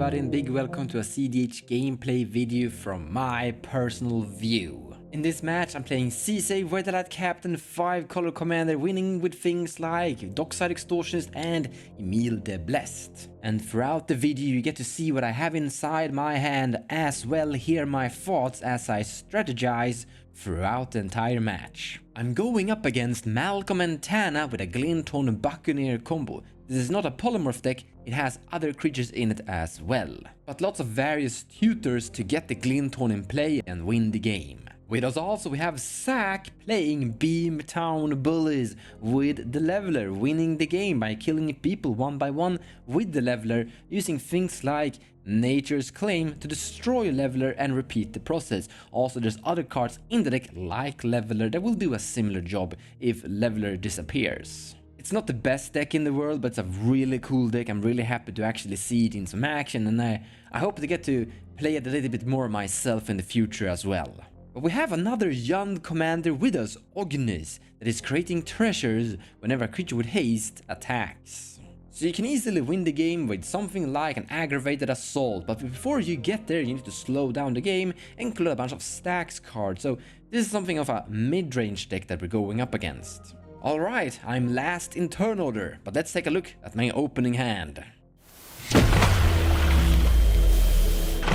everybody and big welcome to a cEDH gameplay video from my personal view. In this match I'm playing Sisay, Red Alert Captain, 5-color commander, winning with things like Dockside Extortionist and Emile the Blessed. And throughout the video you get to see what I have inside my hand, as well hear my thoughts as I strategize throughout the entire match. I'm going up against Malcolme Tana with a Glinton Buccaneer combo. This is not a polymorph deck, it has other creatures in it as well, but lots of various tutors to get the Glinton in play and win the game. With us also we have Stax playing Beamtown Bullies with the Leveler, winning the game by killing people one by one with the Leveler, using things like Nature's Claim to destroy Leveler and repeat the process. Also there's other cards in the deck like Leveler that will do a similar job if Leveler disappears. It's not the best deck in the world, but it's a really cool deck. I'm really happy to actually see it in some action, and I hope to get to play it a little bit more myself in the future as well. But we have another young commander with us, Ognis, that is creating treasures whenever a creature with haste attacks. So you can easily win the game with something like an aggravated assault, but before you get there you need to slow down the game and include a bunch of Stax cards, so this is something of a mid-range deck that we're going up against. Alright, I'm last in turn order, but let's take a look at my opening hand.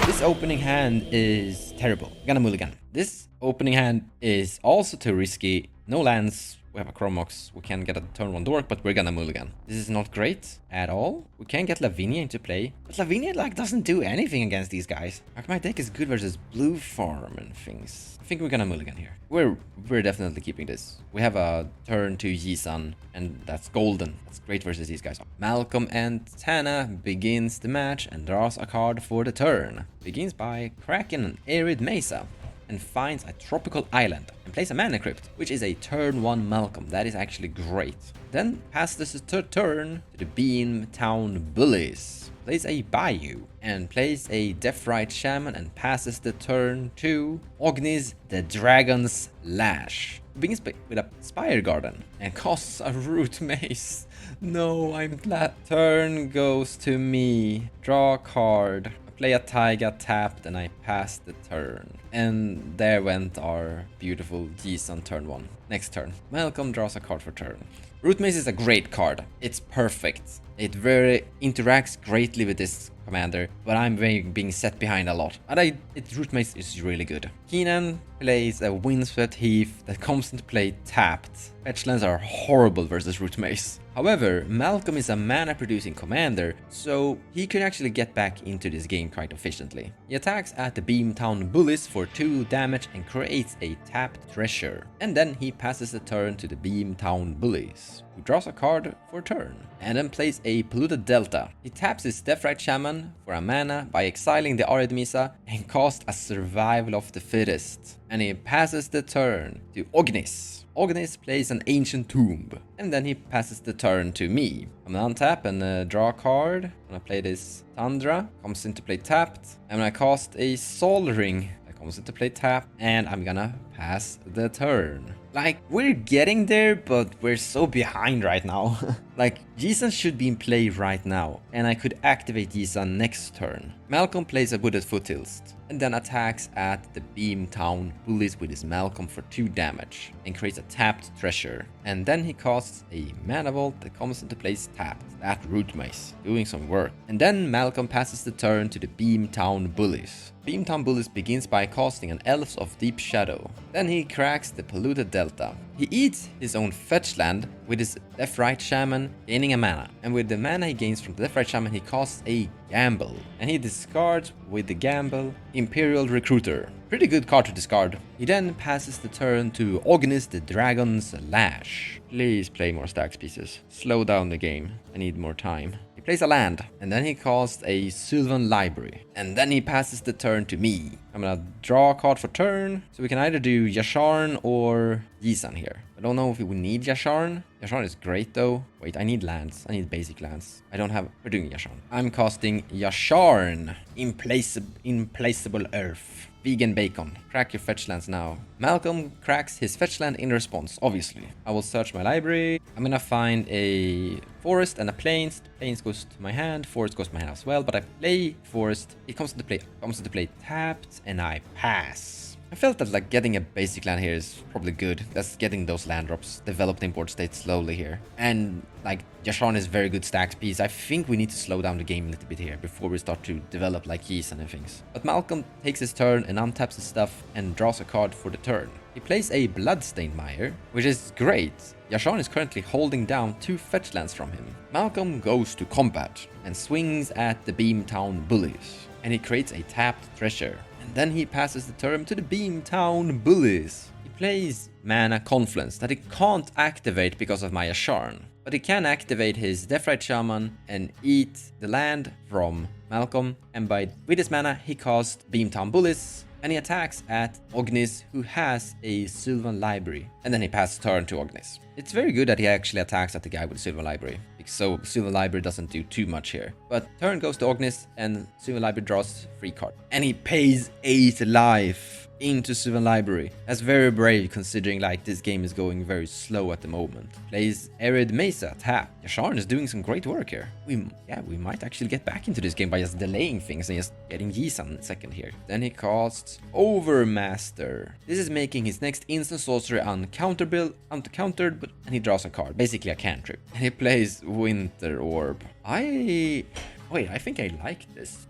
This opening hand is terrible. Gonna mulligan. This opening hand is also too risky. No lands. We have a Chromox. We can get a turn 1 Dork, but we're gonna mulligan. This is not great at all. We can get Lavinia into play, but Lavinia doesn't do anything against these guys. Like, my deck is good versus blue farm and things. I think we're gonna mulligan here. We're definitely keeping this. We have a turn 2 Yisan, and that's golden. That's great versus these guys. Malcolme and Tana begins the match and draws a card for the turn. Begins by cracking an Arid Mesa and finds a tropical island and plays a mana crypt, which is a turn 1 Malcolme. That is actually great. Then passes the turn to the Beamtown Bullies, plays a Bayou and plays a Deathrite Shaman and passes the turn to Ognis the Dragon's Lash. Begins with a Spire Garden and costs a Root Mace. No, I'm glad. Turn goes to me. Draw a card. Play a Taiga tapped and I passed the turn. And there went our beautiful G's on turn 1. Next turn. Malcolme draws a card for turn. Root Mace is a great card. It's perfect. It very interacts greatly with this commander, but I'm being set behind a lot. And Root Mace is really good. Keenan plays a Windswept Heath that comes into play tapped. Fetch lands are horrible versus Root Mace. However, Malcolme is a mana producing commander, so he can actually get back into this game quite efficiently. He attacks at the Beamtown Bullies for 2 damage and creates a tapped treasure. And then he passes the turn to the Beamtown Bullies, who draws a card for turn, and then plays a Polluted Delta. He taps his Deathrite Shaman for a mana by exiling the Arid Mesa and casts a Survival of the Fittest. And he passes the turn to Ognis. Ognis plays an Ancient Tomb, and then he passes the turn to me. I'm gonna untap and draw a card. I'm gonna play this Tundra, comes into play tapped. I'm gonna cast a Sol Ring that comes into play tapped, and I'm gonna pass the turn. Like, we're getting there, but we're so behind right now. Like, Jisan should be in play right now, and I could activate Jisan next turn. Malcolme plays a Wooded Foothills, and then attacks at the Beamtown Bullies with his Malcolme for 2 damage, and creates a tapped treasure. And then he casts a Mana Vault that comes into place tapped, that Root Mace, doing some work. And then Malcolme passes the turn to the Beamtown Bullies. Beamtown Bullies begins by casting an Elves of Deep Shadow. Then he cracks the Polluted Delta. He eats his own fetch land with his Deathrite Shaman, gaining a mana. And with the mana he gains from the Deathrite Shaman, he casts a Gamble. And he discards with the Gamble Imperial Recruiter. Pretty good card to discard. He then passes the turn to Ognis the Dragon's Lash. Please play more Stax pieces. Slow down the game. I need more time. He plays a land, and then he casts a Sylvan Library. And then he passes the turn to me. I'm gonna draw a card for turn, so we can either do Yasharn or Yisan here. I don't know if we need Yasharn. Yasharn is great though. Wait, I need lands. I need basic lands. I don't have... We're doing Yasharn. I'm casting Yasharn. Implaceable Earth. Vegan Bacon. Crack your fetch lands now. Malcolme cracks his fetch land in response, obviously. I will search my library. I'm gonna find a forest and a plains. The plains goes to my hand. Forest goes to my hand as well. But I play forest. It comes to play tapped, and I pass. I felt that like getting a basic land here is probably good. That's getting those land drops developed in board state slowly here. And like Yasharn is very good stacks piece. I think we need to slow down the game a little bit here before we start to develop like Yeez and things. But Malcolme takes his turn and untaps his stuff and draws a card for the turn. He plays a Bloodstained Mire, which is great. Yasharn is currently holding down 2 fetch lands from him. Malcolme goes to combat and swings at the Beamtown Bullies. And he creates a tapped treasure. And then he passes the turn to the Beamtown Bullies. He plays Mana Confluence that he can't activate because of my Yasharn. But he can activate his Deathrite Shaman and eat the land from Malcolme. And with his mana, he casts Beamtown Bullies. And he attacks at Ognis, who has a Sylvan Library. And then he passes turn to Ognis. It's very good that he actually attacks at the guy with the Sylvan Library. So Sylvan Library doesn't do too much here. But turn goes to Ognis and Sylvan Library draws 3 cards. And he pays 8 life into Sylvan Library. That's very brave considering like this game is going very slow at the moment. Plays Arid Mesa, tap. Yasharn is doing some great work here. We might actually get back into this game by just delaying things and just getting Yisan second here. Then he casts Overmaster. This is making his next instant sorcery uncountered, and he draws a card, basically a cantrip. And he plays Winter Orb. I think I like this.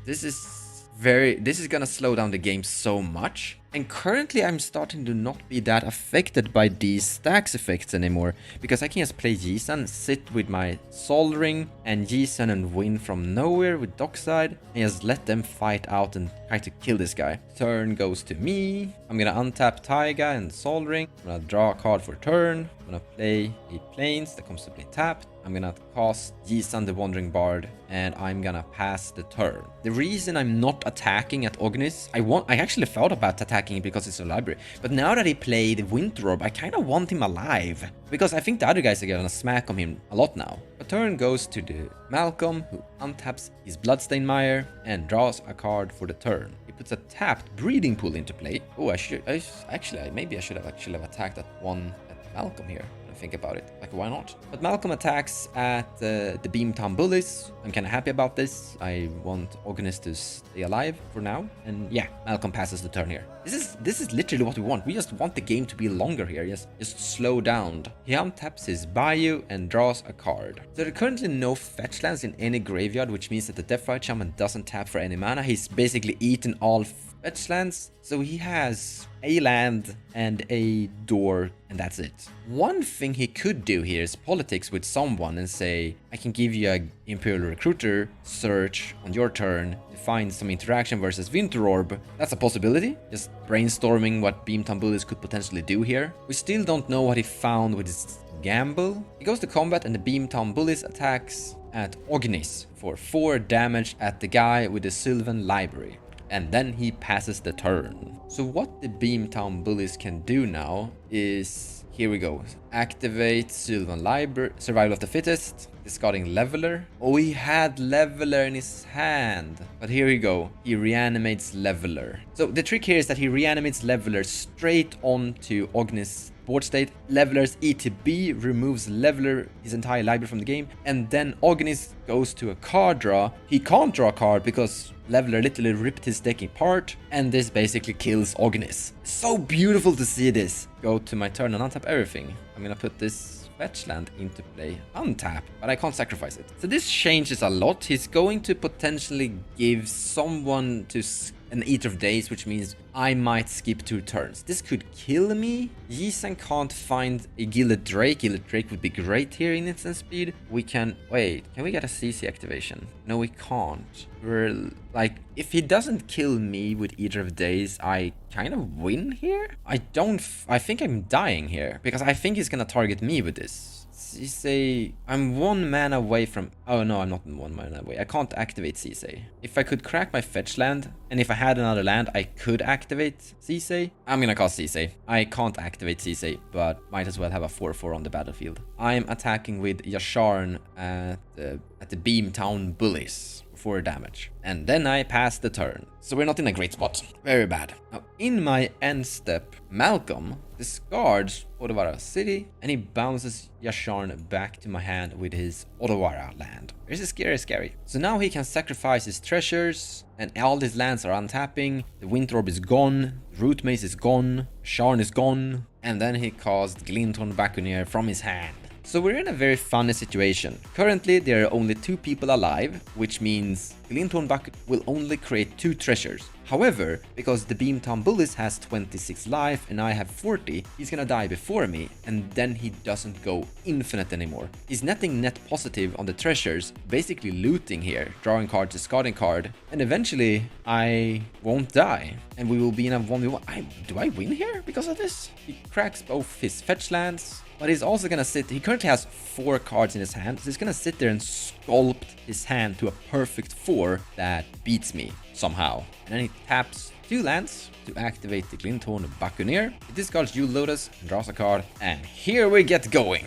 This is gonna slow down the game so much. And currently I'm starting to not be that affected by these stacks effects anymore, because I can just play Yisan, sit with my Sol Ring and Yisan and win from nowhere with Dockside, and just let them fight out and try to kill this guy. Turn goes to me. I'm gonna untap Taiga and Sol Ring. I'm gonna draw a card for turn. I'm gonna play a Plains that comes to play tapped. I'm gonna cast Yisan the Wandering Bard, and I'm gonna pass the turn. The reason I'm not attacking at Ognis, I actually thought about attacking because it's a library, but now that he played Winter Orb, I kind of want him alive, because I think the other guys are gonna smack on him a lot now. A turn goes to the Malcolme, who untaps his Bloodstained Mire and draws a card for the turn. He puts a tapped Breeding Pool into play. Oh, maybe I should have actually attacked that one at Malcolme here. Think about it, like why not? But Malcolme attacks at the Beamtown Bullies. I'm kind of happy about this. I want Ognis to stay alive for now, and yeah, Malcolme passes the turn here. This is literally what we want. We just want the game to be longer here. Just slow down. He untaps his Bayou and draws a card. There are currently no fetch lands in any graveyard, which means that the Deathrite Shaman doesn't tap for any mana. He's basically eaten all fetch lands, so he has a land and a door, and that's it. One thing he could do here is politics with someone and say, I can give you a Imperial Recruiter search on your turn to find some interaction versus Winter Orb. That's a possibility. Just brainstorming what Beamtown Bullies could potentially do here. We still don't know what he found with his gamble. He goes to combat and the Beamtown Bullies attacks at Ognis for 4 damage at the guy with the Sylvan Library. And then he passes the turn. So what the Beamtown Bullies can do now is, here we go, activate Sylvan Library, Survival of the Fittest, discarding Leveler. Oh, he had Leveler in his hand. But here we go, he reanimates Leveler. So the trick here is that he reanimates Leveler straight onto Ognis board state. Leveler's ETB removes Leveler, his entire library from the game, and then Ognis goes to a card draw. He can't draw a card because Leveler literally ripped his deck apart, and this basically kills Ognis. So beautiful to see this. Go to my turn and untap everything. I'm gonna put this fetch land into play. Untap, but I can't sacrifice it. So this changes a lot. He's going to potentially give someone to an Eater of Days, which means I might skip 2 turns. This could kill me. Yisan can't find a Gilded Drake. Gilded Drake would be great here in instant speed. We can... Wait, can we get a CC activation? No, we can't. We're like, if he doesn't kill me with Eater of Days, I kind of win here? I think I'm dying here, because I think he's gonna target me with this. Sisay, I'm 1 mana away from... Oh no, I'm not 1 mana away. I can't activate Sisay. If I could crack my fetch land, and if I had another land, I could activate Sisay. I'm gonna cast Sisay. I can't activate Sisay, but might as well have a 4/4 on the battlefield. I'm attacking with Yasharn at the Beamtown Bullies. 4 damage. And then I pass the turn. So we're not in a great spot. Very bad. Now, in my end step, Malcolme discards Odawara City and he bounces Yasharn back to my hand with his Odawara land. This is scary. So now he can sacrifice his treasures and all his lands are untapping. The Winter Orb is gone. Root Mace is gone. Sharn is gone. And then he casts Glinthorn Buccaneer from his hand. So we're in a very funny situation. Currently, there are only 2 people alive, which means Glinthorn Bucket will only create 2 treasures. However, because the Beamtown Bullies has 26 life and I have 40, he's gonna die before me, and then he doesn't go infinite anymore. He's netting net positive on the treasures, basically looting here, drawing cards, discarding card, and eventually I won't die. And we will be in a 1v1. Do I win here because of this? He cracks both his fetch lands, but he's also gonna sit... He currently has 4 cards in his hand, so he's gonna sit there and sculpt his hand to a perfect 4 that beats me somehow. And then he taps 2 lands to activate the Glinthorn Buccaneer. He discards Jewel Lotus, draws a card, and here we get going.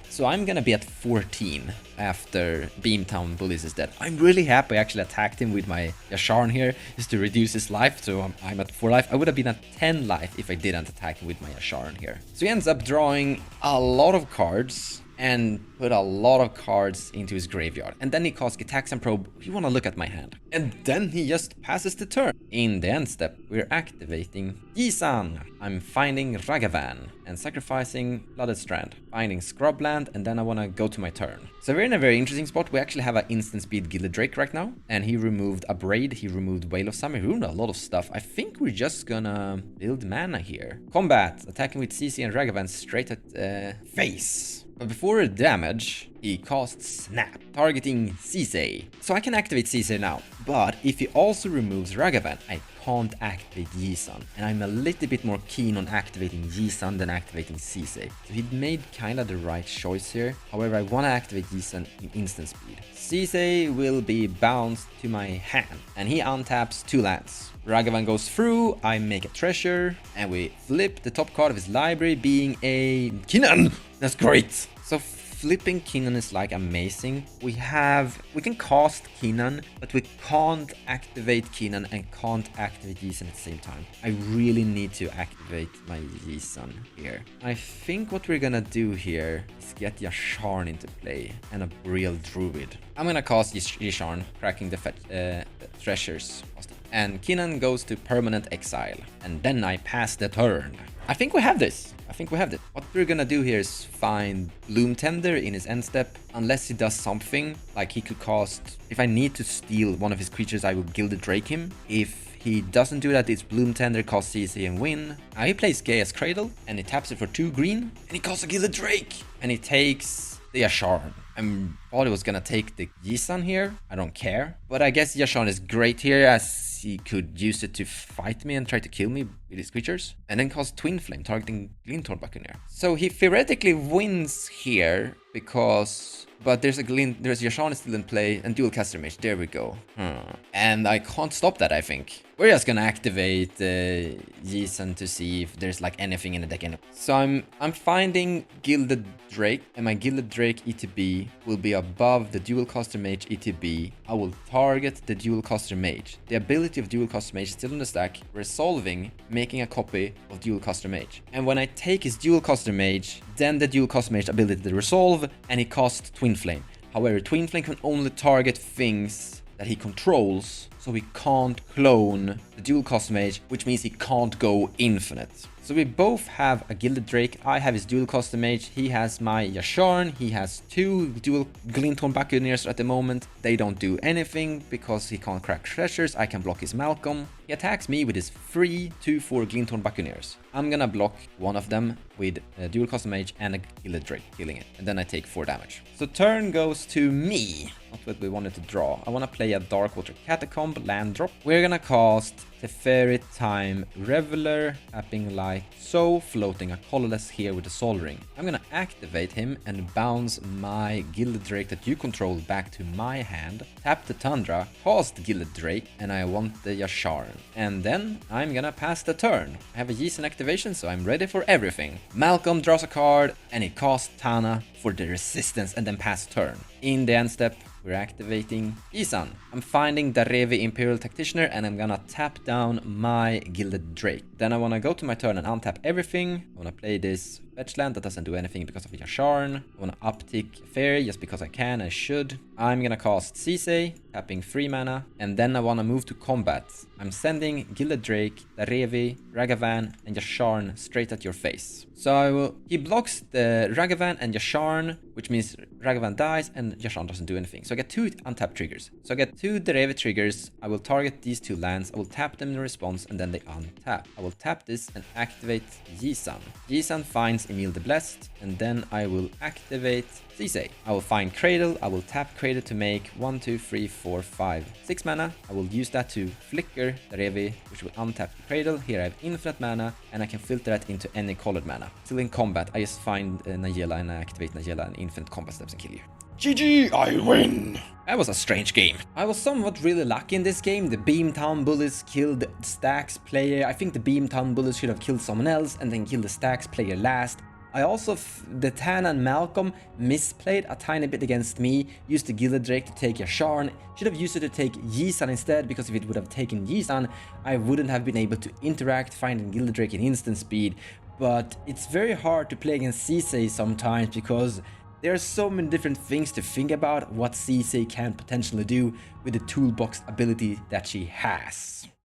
So I'm gonna be at 14 after Beamtown Bullies is dead. I'm really happy I actually attacked him with my Yasharn here, just to reduce his life, so I'm at 4 life. I would have been at 10 life if I didn't attack him with my Yasharn here. So he ends up drawing a lot of cards and put a lot of cards into his graveyard. And then he casts Gitaxian Probe. You want to look at my hand. And then he just passes the turn. In the end step, we're activating Yisan. I'm finding Ragavan and sacrificing Blooded Strand. Finding Scrubland, and then I want to go to my turn. So we're in a very interesting spot. We actually have an instant speed Gilded Drake right now. And he removed a Braid, he removed Whale of Summer, he removed a lot of stuff. I think we're just gonna build mana here. Combat, attacking with CC and Ragavan straight at face. But before damage, he casts Snap, targeting Sisay. So I can activate Sisay now, but if he also removes Ragavan, I can't activate Yisan. And I'm a little bit more keen on activating Yisan than activating Sisay. So he made kinda the right choice here. However, I wanna activate Yisan in instant speed. Sisay will be bounced to my hand, and he untaps 2 lands. Ragavan goes through, I make a treasure, and we flip the top card of his library being a Kinnan. That's great. So flipping Kinnan is like amazing. We can cast Kinnan, but we can't activate Kinnan and can't activate Yisan at the same time. I really need to activate my Yisan here. I think what we're gonna do here is get Yasharn into play and a real druid. I'm gonna cast Yasharn, cracking the treasures. And Kinnan goes to permanent exile. And then I pass the turn. I think we have this. What we're gonna do here is find Bloom Tender in his end step. Unless he does something, like he could cast... If I need to steal one of his creatures, I will Gilded Drake him. If he doesn't do that, it's Bloom Tender, cast CC and win. Now he plays Gaia's Cradle, and he taps it for 2 green. And he casts a Gilded Drake! And he takes the Yasharn. I thought he was gonna take the Yisan here. I don't care. But I guess Yasharn is great here, as he could use it to fight me and try to kill me with his creatures. And then cast Twin Flame, targeting Glinthorn Buccaneer. So he theoretically wins here, because... But there's Yasharn still in play, and Dual Caster Mage. There we go. And I can't stop that, I think. We're just gonna activate Yisan to see if there's like anything in the deck. So I'm finding Gilded Drake, and my Gilded Drake ETB will be above the Dual Caster Mage ETB. I will target the Dual Caster Mage. The ability of Dual Caster Mage is still in the stack, resolving, making a copy of Dual Caster Mage. And when I take his Dual Caster Mage, then the Dual Caster Mage ability to resolve, and he casts Twin Flame. However, Twin Flame can only target things that he controls, so he can't clone the Dual Caster Mage, which means he can't go infinite. So we both have a Gilded Drake. I have his Dual Caster Mage, he has my Yasharn, he has 2 dual Glinthorn Buccaneers at the moment. They don't do anything because he can't crack treasures. I can block his Malcolme. He He attacks me with his free 2/4 Glinthorn Buccaneers. I'm gonna block one of them with a dual custom mage and a Gilded Drake, killing it. And then I take 4 damage. So turn goes to me. Not what we wanted to draw. I want to play a Darkwater Catacomb land drop. We're gonna cast Teferi Time Reveler, tapping like so, floating a colorless here with the Sol Ring. I'm gonna activate him and bounce my Gilded Drake that you control back to my hand, tap the Tundra, cast Gilded Drake, and I want the Yasharn. And then I'm gonna pass the turn. I have a Yeeson activation, so I'm ready for everything. Malcolme draws a card, and he casts Tana for the resistance and then pass turn. In the end step, we're activating Isan. I'm finding Darevi Imperial Tacticianer and I'm gonna tap down my Gilded Drake. Then I wanna go to my turn and untap everything. I wanna play this fetch land that doesn't do anything because of Yasharn. I wanna uptick Fairy just because I can, I should. I'm gonna cast Sisay, tapping 3 mana. And then I wanna move to combat. I'm sending Gilded Drake, Darevi, Ragavan, and Yasharn straight at your face. So he blocks the Ragavan and Yasharn, which means Ragavan dies and Yasharn doesn't do anything. So I get 2 untapped triggers. So I get 2 Darevi triggers. I will target these 2 lands. I will tap them in response and then they untap. I will tap this and activate Yisan. Yisan finds Emil the Blessed, and then I will activate Sisay. I will find Cradle. I will tap Cradle to make 1, 2, 3, 4, 5, 6 mana. I will use that to flicker Darevi, which will untap the Cradle. Here I have infinite mana, and I can filter that into any colored mana. Still in combat, I just find Nagella and I activate Nagella and infinite combat steps and kill you. GG, I win! That was a strange game. I was somewhat really lucky in this game. The Beamtown Bullies killed the Stax player. I think the Beamtown Bullies should have killed someone else and then killed the Stax player last. I also, the Tana and Malcolme misplayed a tiny bit against me, used the Gilded Drake to take Yasharn, should have used it to take Yisan instead, because if it would have taken Yisan, I wouldn't have been able to interact, finding Gilded Drake in instant speed. But it's very hard to play against Sisay sometimes, because there are so many different things to think about what Sisay can potentially do with the toolbox ability that she has.